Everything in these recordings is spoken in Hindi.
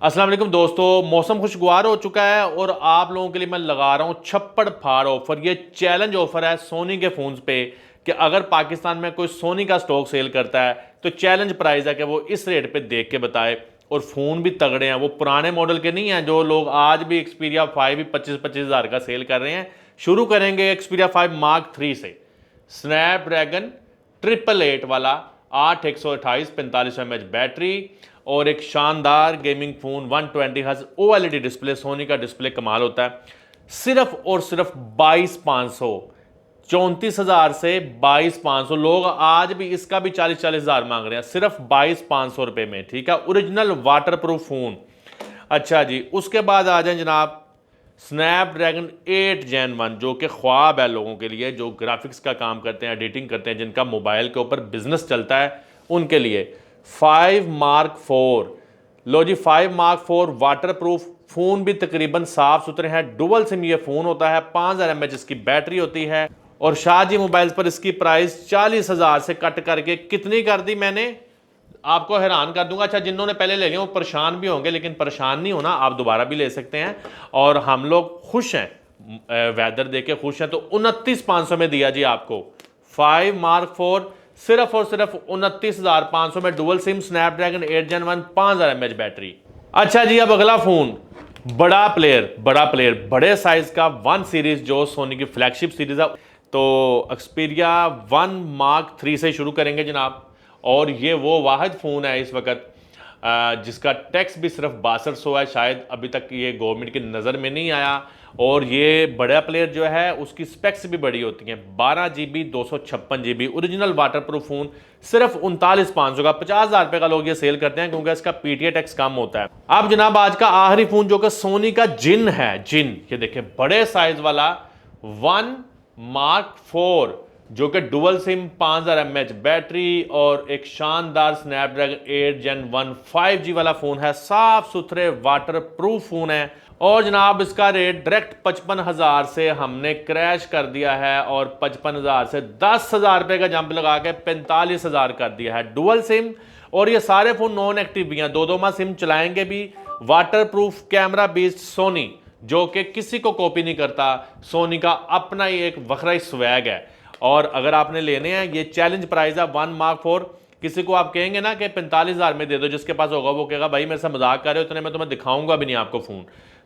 अस्सलाम वालेकुम दोस्तों, मौसम खुशगवार हो चुका है और आप लोगों के लिए मैं लगा रहा हूँ छप्पड़ फाड़ ऑफर। ये चैलेंज ऑफर है सोनी के फोन्स पे कि अगर पाकिस्तान में कोई सोनी का स्टॉक सेल करता है तो चैलेंज प्राइस है कि वो इस रेट पे देख के बताए। और फ़ोन भी तगड़े हैं, वो पुराने मॉडल के नहीं हैं जो लोग आज भी एक्सपीरिया 5 भी 25-25 हज़ार का सेल कर रहे हैं। शुरू करेंगे एक्सपीरिया 5 मार्क 3 से। स्नैपड्रैगन 888 वाला 8/128 45 mAh बैटरी और एक शानदार गेमिंग फोन 120 हर्ट्ज OLED डिस्प्ले। सोनी का डिस्प्ले कमाल होता है। सिर्फ और सिर्फ 22,500, 34,000 से 22,500। लोग आज भी इसका भी 40-40 हज़ार मांग रहे हैं सिर्फ 22,500 रुपए में। ठीक है, ओरिजिनल वाटर प्रूफ फोन। अच्छा जी, उसके बाद आ जाए जनाब स्नैपड्रैगन 8 Gen 1 जो कि ख्वाब है लोगों के लिए जो ग्राफिक्स का काम करते हैं, एडिटिंग करते हैं, जिनका मोबाइल के ऊपर बिजनेस चलता है उनके लिए। 5 मार्क 4, लो जी 5 मार्क 4 वाटर प्रूफ फोन भी तकरीबन साफ सुथरे हैं। डुअल सिम ये फोन होता है, 5000 mAh इसकी बैटरी होती है। और शाहजी मोबाइल्स पर इसकी प्राइस 40,000 से कट करके कितनी कर दी मैंने, आपको हैरान कर दूंगा। अच्छा, जिन्होंने पहले ले लिया वो परेशान भी होंगे, लेकिन परेशान नहीं होना, आप दोबारा भी ले सकते हैं। और हम लोग खुश हैं, वेदर देख के खुश हैं, तो 29,500 में दिया जी आपको 5 मार्क 4 सिर्फ और सिर्फ 29,500 में। Dual SIM Snapdragon 8 Gen 1 5000 mAh battery. अच्छा जी, अब अगला फोन बड़ा प्लेयर बड़े साइज का 1 सीरीज जो सोनी की फ्लैगशिप सीरीज है। तो एक्सपीरिया 1 मार्क 3 से शुरू करेंगे जनाब। और ये वो वाहिद फ़ोन है इस वक्त जिसका टैक्स भी सिर्फ 6200 है। शायद अभी तक ये गवर्नमेंट की नज़र में नहीं आया। और ये बड़ा प्लेयर जो है उसकी स्पेक्स भी बड़ी होती हैं, 12 GB 256 GB। Original water proof phone सिर्फ 39,500 का। 50,000 रुपये का लोग ये सेल करते हैं क्योंकि इसका PTA टैक्स कम होता है। अब जनाब आज का आखिरी फ़ोन जो कि सोनी का जिन है, जिन ये देखें बड़े साइज वाला 1 मार्क 4 जो कि डुअल सिम 5000 mAh बैटरी और एक शानदार स्नैपड्रैगन 8 Gen 1 5G वाला फ़ोन है। साफ सुथरे वाटर प्रूफ फ़ोन है। और जनाब इसका रेट डायरेक्ट 55,000 से हमने क्रैश कर दिया है और 55,000 से 10,000 रुपये का जंप लगा के 45,000 कर दिया है। डुअल सिम और ये सारे फ़ोन नॉन एक्टिव भी हैं, 2 माह सिम चलाएंगे भी। Waterproof camera based Sony जो कि किसी को कॉपी नहीं करता। सोनी का अपना ही एक वखरा स्वैग है। और अगर आपने लेने हैं, ये चैलेंज प्राइस है 1 मार्क 4। किसी को आप कहेंगे ना कि 45,000 में दे दो, जिसके पास होगा वो कहेगा भाई मेरे से मजाक कर रहे हो, इतने में तो मैं दिखाऊंगा भी नहीं आपको फ़ोन।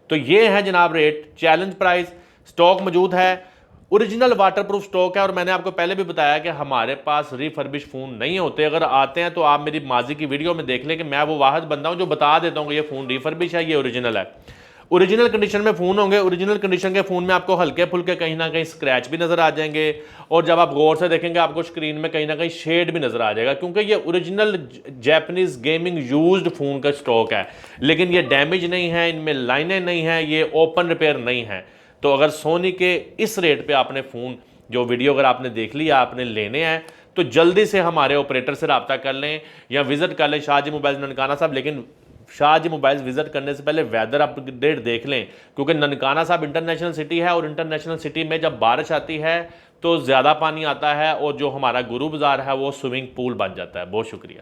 तो ये है जनाब रेट, चैलेंज प्राइस। स्टॉक मौजूद है, ओरिजिनल वाटरप्रूफ स्टॉक है। और मैंने आपको पहले भी बताया कि हमारे पास रिफर्बिश फ़ोन नहीं होते। अगर आते हैं तो आप मेरी माजी की वीडियो में देख लें कि मैं वो वाहिद बंदा हूँ जो बता देता हूँ कि ये फ़ोन रिफर्बिश है, ये ओरिजिनल है। ओरिजिनल कंडीशन में फ़ोन होंगे। ओरिजिनल कंडीशन के फ़ोन में आपको हल्के फुल्के कहीं ना कहीं स्क्रैच भी नज़र आ जाएंगे। और जब आप गौर से देखेंगे आपको स्क्रीन में कहीं ना कहीं शेड भी नज़र आ जाएगा, क्योंकि ये original Japanese gaming used phone का स्टॉक है। लेकिन ये डैमेज नहीं है, इनमें लाइनें नहीं हैं, ये ओपन रिपेयर नहीं है। तो अगर सोनी के इस रेट पर आपने फ़ोन जो वीडियो अगर आपने देख लिया, आपने लेने हैं तो जल्दी से हमारे ऑपरेटर से रब्ता कर लें या विज़िट कर लें शाहजी मोबाइल्स ननकाना साहब। लेकिन शाहजी मोबाइल्स विजिट करने से पहले वेदर अपडेट देख लें, क्योंकि ननकाना साहब इंटरनेशनल सिटी है और इंटरनेशनल सिटी में जब बारिश आती है तो ज़्यादा पानी आता है और जो हमारा गुरु बाजार है वो स्विमिंग पूल बन जाता है। बहुत शुक्रिया।